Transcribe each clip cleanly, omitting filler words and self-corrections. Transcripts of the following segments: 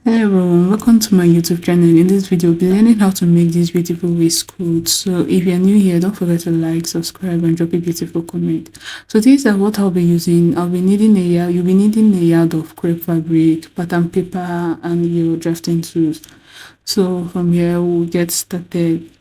Hello everyone, welcome to my YouTube channel. In this video, we'll be learning how to make this beautiful waistcoat. So if you're new here, don't forget to like, subscribe and drop a beautiful comment. So these are what I'll be using. You'll be needing a yard of crepe fabric, pattern paper and your drafting tools. So from here, we'll get started.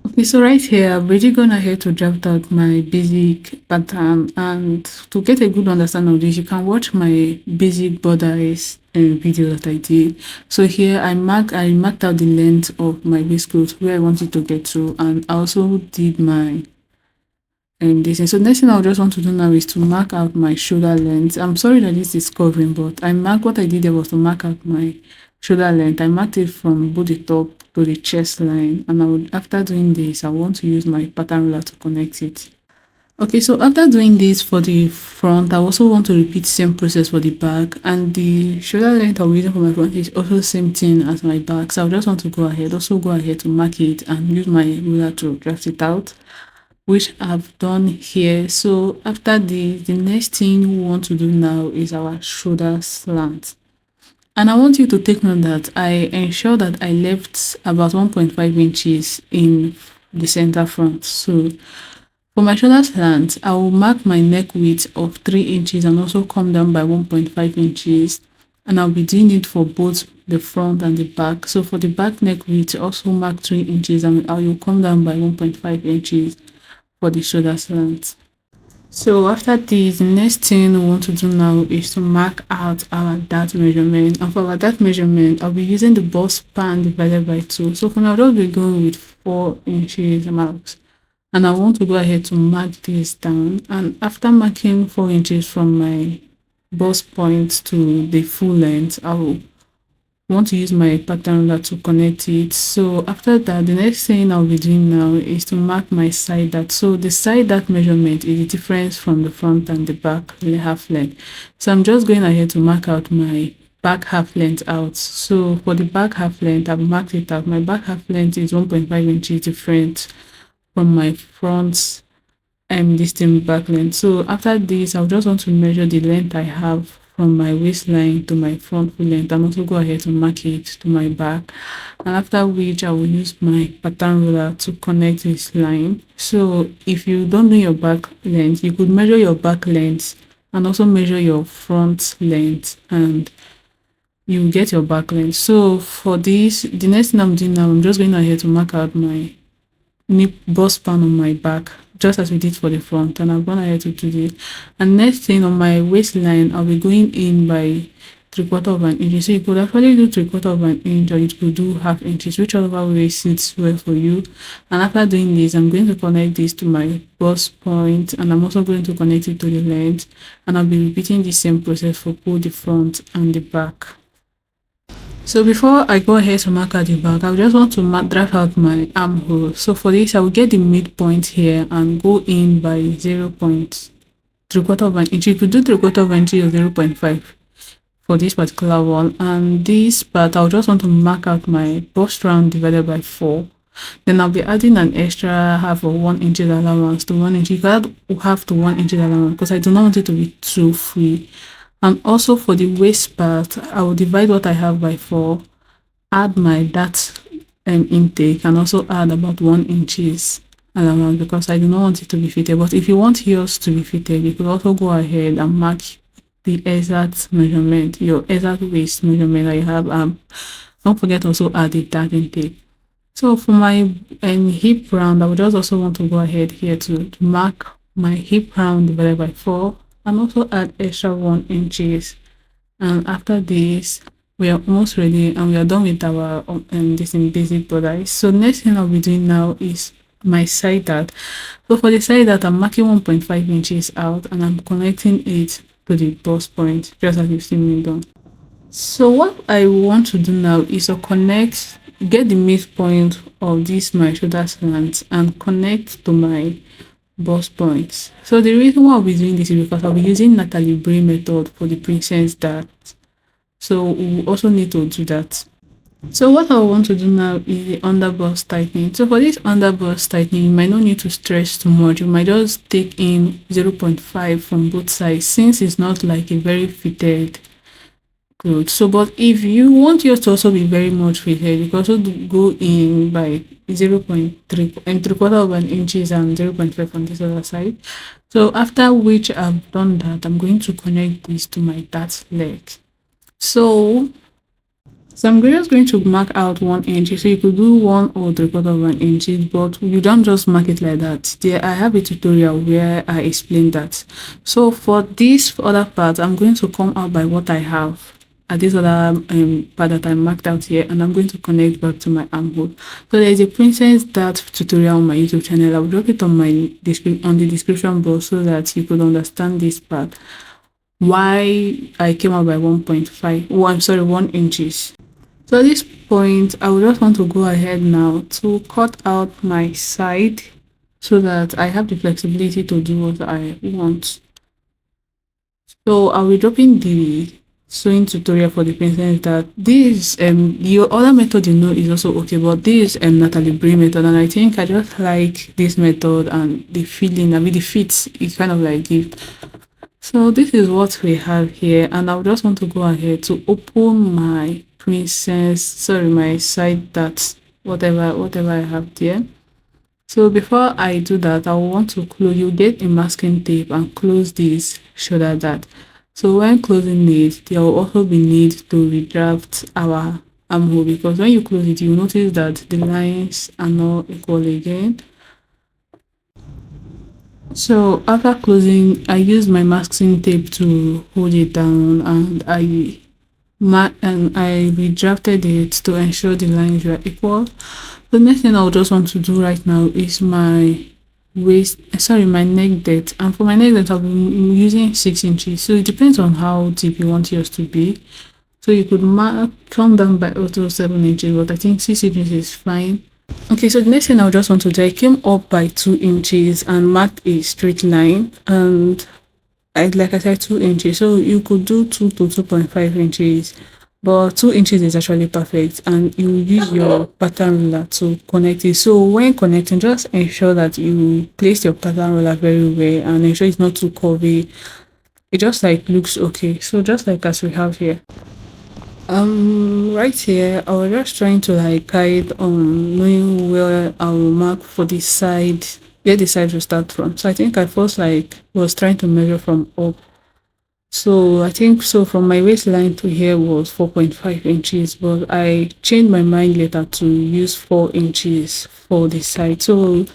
Okay, so right here, I've already gone ahead to draft out my basic pattern, and to get a good understanding of this, you can watch my basic borders video that I did. So here I marked out the length of my waistcoat where I wanted to get to, and I also did my this. And so next thing I just want to do now is to mark out my shoulder length. I'm sorry that this is covering, but what I did there was to mark out my shoulder length. I marked it from both the top to the chest line, and after doing this, I want to use my pattern ruler to connect it. Okay, so after doing this for the front, I also want to repeat the same process for the back, and the shoulder length I'm using for my front is also the same thing as my back. So I just want to go ahead to mark it and use my ruler to draft it out, which I've done here. So after the next thing we want to do now is our shoulder slant. And I want you to take note that I ensure that I left about 1.5 inches in the center front. So for my shoulder slant, I will mark my neck width of 3 inches and also come down by 1.5 inches. And I'll be doing it for both the front and the back. So for the back neck width, also mark 3 inches and I will come down by 1.5 inches for the shoulder slant. So after this, the next thing we want to do now is to mark out our dart measurement. And for our dart measurement, I'll be using the bust span divided by 2. So for now, I'll be going with 4 inches marks. And I want to go ahead to mark this down. And after marking 4 inches from my bust point to the full length, I will want to use my pattern ruler to connect it. So after that, the next thing I'll be doing now is to mark my side dart. So the side dart measurement is the difference from the front and the back half length. So I'm just going ahead to mark out my back half length out. So for the back half length, I've marked it out. My back half length is 1.5 inches different from my front this thing back length. So after this, I'll just want to measure the length I have from my waistline to my front full length and also go ahead to mark it to my back, and after which I will use my pattern ruler to connect this line. So if you don't know your back length, you could measure your back length and also measure your front length and you get your back length. So for this, the next thing I'm doing now, I'm just going ahead to mark out my bust span on my back just as we did for the front, and I've gone ahead to do this. And next thing on my waistline, I'll be going in by 3/4 of an inch. So you could actually do 3/4 of an inch or you could do half inches, whichever way sits well for you. And after doing this, I'm going to connect this to my bust point and I'm also going to connect it to the length, and I'll be repeating the same process for both the front and the back. So before I go ahead to mark out the back, I just want to draft out my armhole. So for this, I will get the midpoint here and go in by 0.75 of an inch. You could do 3/4 of an inch or 0.5 for this particular one. And this part, I'll just want to mark out my bust round divided by 4. Then I'll be adding an extra half of 1 inch allowance to 1 inch. You can add half to 1 inch allowance because I do not want it to be too free. And also for the waist part, I will divide what I have by 4, add my dart intake, and also add about 1 inches allowance because I do not want it to be fitted. But if you want yours to be fitted, you could also go ahead and mark the exact measurement, your exact waist measurement that you have. Don't forget to also add the dart intake. So for my hip round, I would just also want to go ahead here to mark my hip round divided by 4. And also add extra 1 inches. And after this, we are almost ready and we are done with our this in basic border. So next thing I'll be doing now is my side dart. So for the side dart, I'm marking 1.5 inches out and I'm connecting it to the bust point, just as you've seen me done. So what I want to do now is to get the midpoint of this my shoulder slant and connect to my bust points. So the reason why I'll be doing this is because I'll be using Natalie Bray method for the princess dart. So we also need to do that. So what I want to do now is the underbust tightening. So for this underbust tightening, you might not need to stretch too much. You might just take in 0.5 from both sides, since it's not like a very fitted clothes. So, but if you want yours to also be very much fitted, you can also go in by 0.3 and 3/4 of an inches and 0.5 on this other side. So after which I've done that, I'm going to connect this to my dart leg. So I'm just going to mark out 1 inch. So you could do 1 or 3/4 of an inch, but you don't just mark it like that. There, I have a tutorial where I explain that. So for this other part, I'm going to come out by what I have at this other part that I marked out here, and I'm going to connect back to my armhole. So there is a princess dart tutorial on my YouTube channel. I'll drop it on my on the description box so that you could understand this part. Why I came out by 1.5. Oh, I'm sorry, 1 inches. So at this point, I would just want to go ahead now to cut out my side so that I have the flexibility to do what I want. So I'll be dropping the sewing tutorial for the princess that this your other method you know is also okay, but this Natalie Bray method, and I think I just like this method and the feeling, I mean the fit is kind of like give. So this is what we have here, and I just want to go ahead to open my princess, sorry, my side dart, whatever I have there. So before I do that, I will want to close, you get a masking tape and close this shoulder dart. So when closing it, there will also be need to redraft our armhole, because when you close it, you notice that the lines are not equal again. So after closing, I used my masking tape to hold it down, and I redrafted it to ensure the lines were equal. The next thing I just want to do right now is my my neck depth, and for my neck depth I'll be using 6 inches. So it depends on how deep you want yours to be. So you could come down by also 7 inches, but I think 6 inches is fine. Okay, so the next thing I just want to do, I came up by 2 inches and marked a straight line, and like I said, 2 inches. So you could do 2 to 2.5 inches, but 2 inches is actually perfect, and you use your pattern ruler to connect it. So when connecting, just ensure that you place your pattern ruler very well and ensure it's not too curvy. It just like looks okay. So just like as we have here. Right here, I was just trying to like guide on knowing where I will mark for the side, where the side will start from. So I think I first like was trying to measure from up. So I think so from my waistline to here was 4.5 inches, but I changed my mind later to use 4 inches for the side. So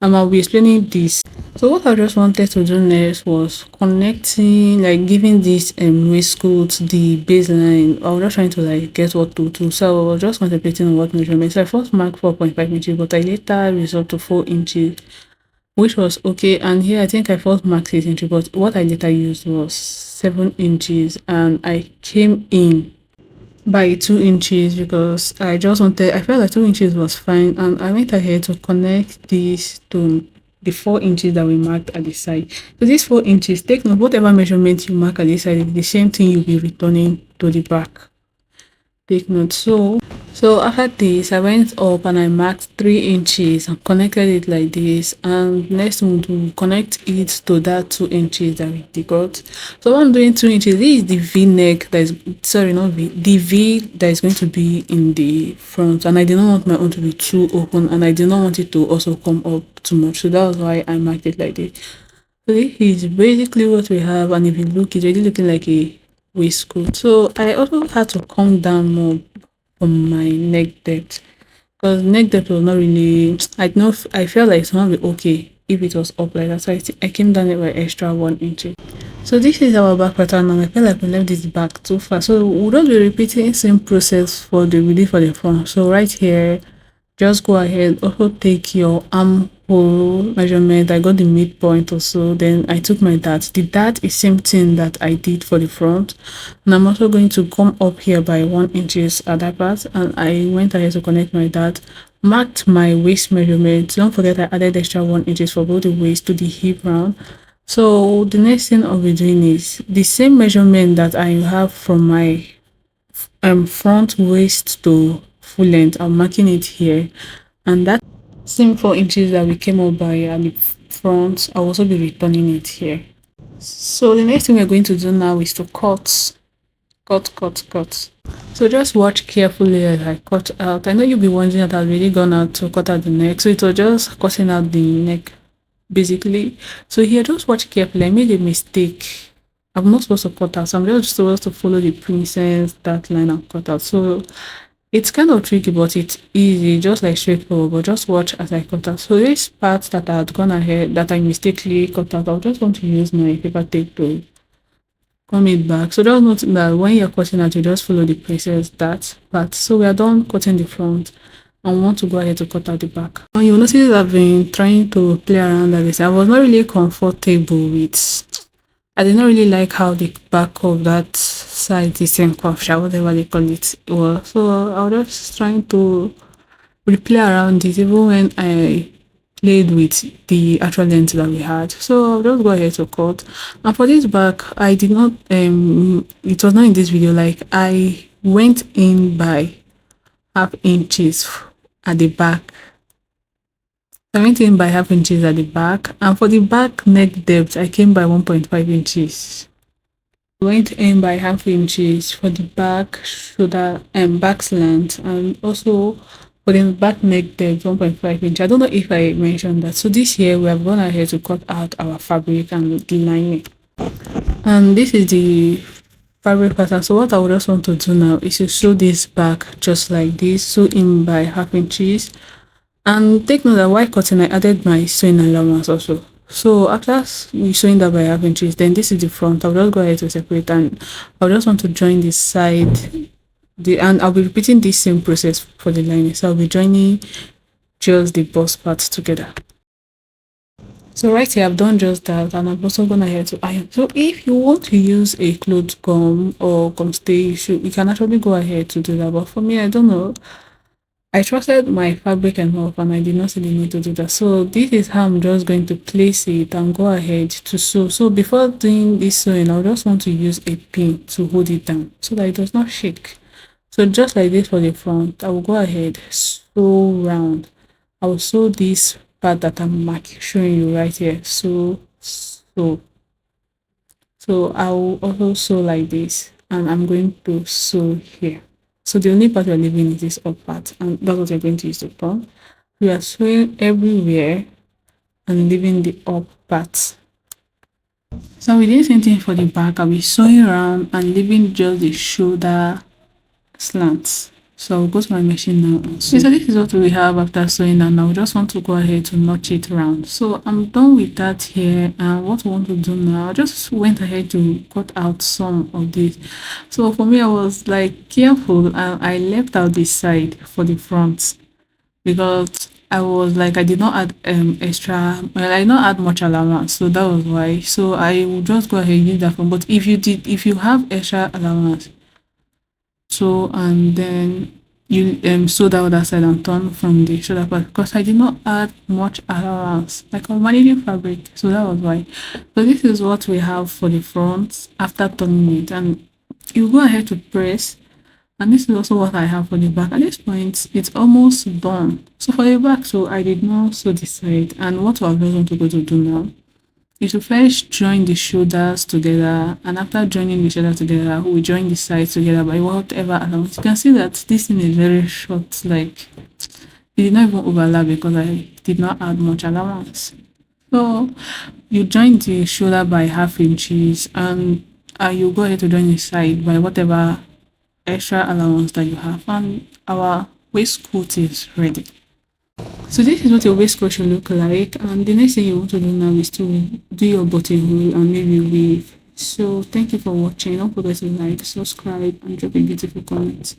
I'll be explaining this. So what I just wanted to do next was connecting, like giving this waistcoat the baseline. I was just trying to like get what to do. So I was just contemplating on what measurement. So I first marked 4.5 inches, but I later resolved to 4 inches, which was okay. And here I think I first marked 6 inches, but what I later used was 7 inches, and I came in by 2 inches because I felt like 2 inches was fine, and I went ahead to connect this to the 4 inches that we marked at the side. So these 4 inches, take note, whatever measurement you mark at the side is the same thing you'll be returning to the back. Take note. So after this, I went up and I marked 3 inches and connected it like this, and next one to connect it to that 2 inches that we got. So what I'm doing 2 inches, this is the V neck that is, sorry, not V, the V that is going to be in the front, and I did not want my own to be too open, and I did not want it to also come up too much, so that was why I marked it like this. So this is basically what we have, and if you look, it's already looking like a waistcoat. So I also had to come down more from my neck depth, because neck depth was not really, I felt like it's not be okay if it was up like that, so I came down it by extra 1 inch. So this is our back pattern, and I feel like we left this back too far, so we'll just be repeating same process for the front. So right here, just go ahead, also take your armhole measurement. I got the midpoint also, then I took my dart. The dart is same thing that I did for the front, and I'm also going to come up here by 1 inches at that part, and I went ahead to connect my dart, marked my waist measurement. Don't forget I added extra 1 inches for both the waist to the hip round. So the next thing I'll be doing is the same measurement that I have from my front waist to full length. I'm marking it here, and that same 4 inches that we came up by at the front, I'll also be returning it here. So the next thing we're going to do now is to cut cut. So just watch carefully as I cut out. I know you'll be wondering that I've really gone out to cut out the neck, so it was just cutting out the neck basically. So here, just watch carefully. I made a mistake. I'm not supposed to cut out, so I'm just supposed to follow the princess that line and cut out. So it's kind of tricky, but it's easy, just like straightforward. But just watch as I cut out. So this part that I had gone ahead, that I mistakenly cut out, I'll just want to use my paper tape to comb it back. So just note that when you're cutting out, you just follow the princess that part. So we are done cutting the front and want to go ahead to cut out the back. And you'll notice I've been trying to play around with this. I was not really comfortable with, I did not really like how the back of that side is curved, whatever they call it was. So I was just trying to replay around it even when I played with the actual length that we had. So I'll just go ahead to cut. And for this back, I did not it was not in this video, like I went in by half inches at the back. I went in by half inches at the back, and for the back neck depth I came by 1.5 inches. Went in by half inches for the back shoulder and back slant, and also for the back neck depth 1.5 inch. I don't know if I mentioned that. So this year we have gone ahead to cut out our fabric and the lining, and this is the fabric pattern. So what I would just want to do now is to sew this back just like this, sew in by half inches. And take note that while cutting I added my sewing allowance also. So after sewing that by half inches, then this is the front. I'll just go ahead to separate, and I'll just want to join this side, and I'll be repeating this same process for the lining. So I'll be joining just the bust parts together. So right here I've done just that, and I'm also gonna ahead to iron. So if you want to use a cloth gum or gum stay, you can actually go ahead to do that. But for me, I don't know, I trusted my fabric enough and I did not see the need to do that. So this is how I'm just going to place it and go ahead to sew. So before doing this sewing, I just want to use a pin to hold it down so that it does not shake. So just like this for the front, I will go ahead, sew round. I will sew this part that I'm showing you right here. So I will also sew like this, and I'm going to sew here. So the only part we're leaving is this up part, and that's what we're going to use to turn. We are sewing everywhere and leaving the up part. So we did the same thing for the back. I'll be sewing around and leaving just the shoulder slants. So I'll go to my machine now and sew. So this is what we have after sewing, and now we just want to go ahead to notch it around. So I'm done with that here, and what I want to do now, I just went ahead to cut out some of this. So for me, I was like careful, and I left out this side for the front because I was like, I did not add extra, well, I did not add much allowance, so that was why. So I will just go ahead and use that one. But if you have extra allowance, so and then you sew the other side and turn from the shoulder part, because I did not add much allowance, like I'm managing fabric, so that was why. So this is what we have for the front after turning it, and you go ahead to press, and this is also what I have for the back. At this point it's almost done. So for the back, so I did not sew the side, and what we're going to go to do now is to first join the shoulders together, and after joining the shoulders together we join the sides together by whatever allowance. You can see that this thing is very short, like it did not even overlap because I did not add much allowance. So you join the shoulder by half inches, and you go ahead to join the side by whatever extra allowance that you have, and our waistcoat is ready. So this is what your waistcoat should look like, and the next thing you want to do now is to do your buttonhole and maybe weave. So thank you for watching. Don't forget to like, subscribe, and drop a beautiful comment.